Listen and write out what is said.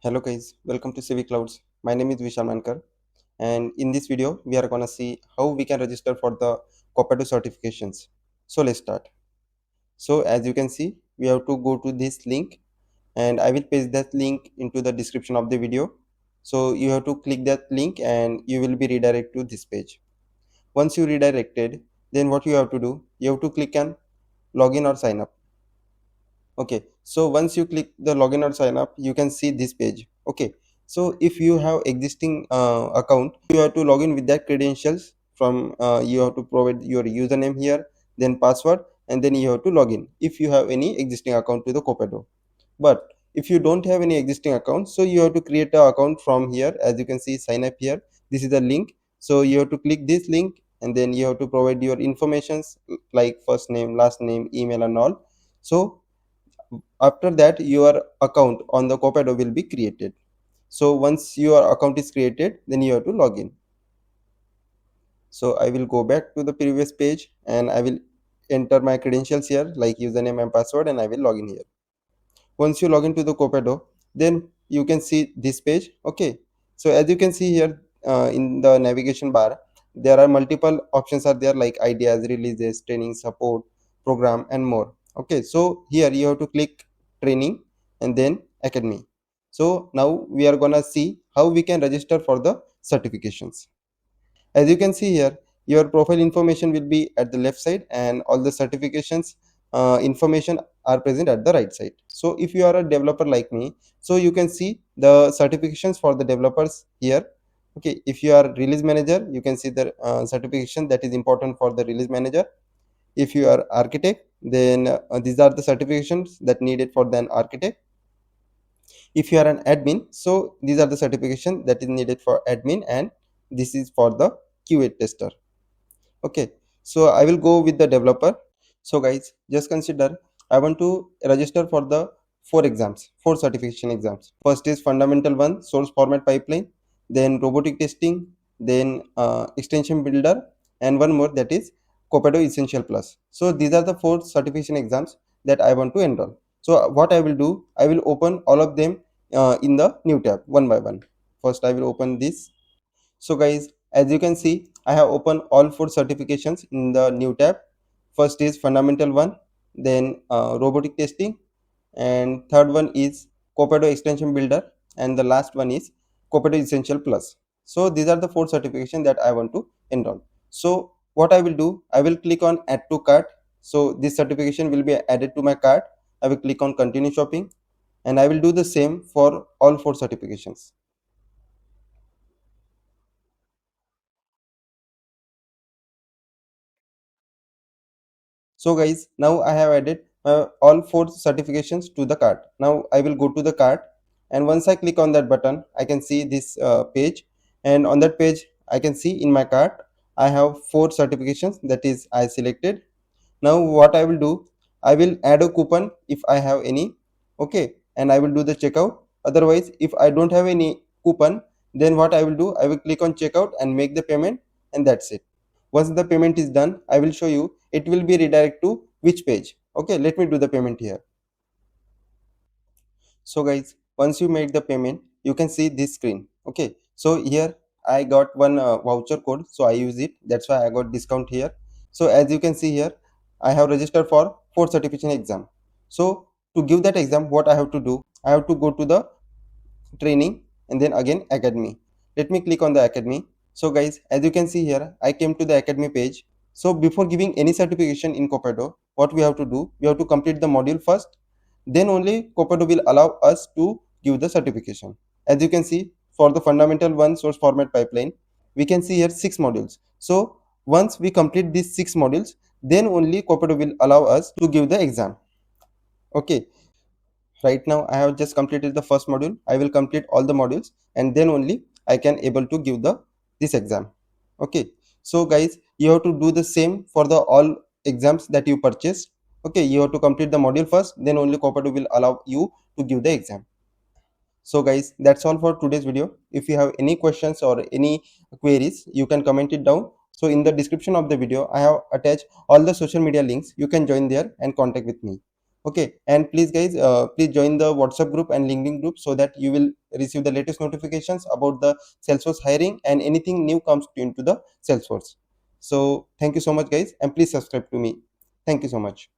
Hello guys, welcome to Civic Clouds. My name is Vishal Mankar, and in this video we are gonna see how we can register for the Copado certifications. So let's start. So as you can see, we have to go to this link, and I will paste that link into the description of the video. So you have to click that link and you will be redirected to this page. Once you redirected, then what you have to do, you have to click on login or sign up. Okay, so once you click the login or sign up, you can see this page. Okay, so if you have existing account, you have to log in with that credentials from you have to provide your username here, then password, and then you have to log in if you have any existing account to the Copado. But if you don't have any existing account, so you have to create an account from here. As you can see, sign up here, this is the link. So you have to click this link, and then you have to provide your informations like first name, last name, email, and all. So after that, your account on the Copado will be created. So once your account is created, then you have to log in. So I will go back to the previous page and I will enter my credentials here like username and password, and I will log in here. Once you log into the Copado, then you can see this page. Okay, so as you can see here in the navigation bar, there are multiple options are there like ideas, releases, training, support, program, and more. Okay, so here you have to click training and then academy. So now we are gonna see how we can register for the certifications. As you can see here, your profile information will be at the left side and all the certifications information are present at the right side. So if you are a developer like me, so you can see the certifications for the developers here. Okay, if you are release manager, you can see the certification that is important for the release manager. If you are architect, then these are the certifications that needed for the architect. If you are an admin, so these are the certification that is needed for admin, and this is for the QA tester. Okay, so I will go with the developer. So guys, just consider I want to register for the four certification exams. First is fundamental one, source format pipeline, then robotic testing, then extension builder, and one more, that is Copado Essential Plus. So these are the four certification exams that I want to enroll. So what I will do, I will open all of them in the new tab one by one. First I will open this. So guys, as you can see, I have opened all four certifications in the new tab. First is fundamental one, then robotic testing, and third one is Copado extension builder, and the last one is Copado Essential Plus. So these are the four certifications that I want to enroll. So what I will do, I will click on add to cart. So this certification will be added to my cart. I will click on continue shopping, and I will do the same for all four certifications. So guys, now I have added all four certifications to the cart. Now I will go to the cart, and once I click on that button, I can see this page, and on that page I can see in my cart I have four certifications that is I selected. Now what I will do, I will add a coupon if I have any. Okay, and I will do the checkout. Otherwise, if I don't have any coupon, then what I will do, I will click on checkout and make the payment, and that's it. Once the payment is done, I will show you it will be redirect to which page. Okay, let me do the payment here. So guys, once you make the payment, you can see this screen. Okay, so here I got one voucher code, so I use it, that's why I got discount here. So as you can see here, I have registered for 4 certification exam. So to give that exam, what I have to do, I have to go to the training and then again academy. Let me click on the academy. So guys, as you can see here, I came to the academy page. So before giving any certification in Copado, what we have to do, we have to complete the module first, then only Copado will allow us to give the certification. As you can see, for the fundamental one, source format pipeline, we can see here 6 modules. So once we complete these 6 modules, then only Copado will allow us to give the exam. Okay, right now I have just completed the first module. I will complete all the modules, and then only I can able to give the this exam. Okay, so guys, you have to do the same for the all exams that you purchased. Okay, you have to complete the module first, then only Copado will allow you to give the exam. So guys, that's all for today's video. If you have any questions or any queries, you can comment it down. So in the description of the video, I have attached all the social media links. You can join there and contact with me. Okay, and please guys, please join the WhatsApp group and LinkedIn group so that you will receive the latest notifications about the Salesforce hiring and anything new comes into the Salesforce. So thank you so much guys, and please subscribe to me. Thank you so much.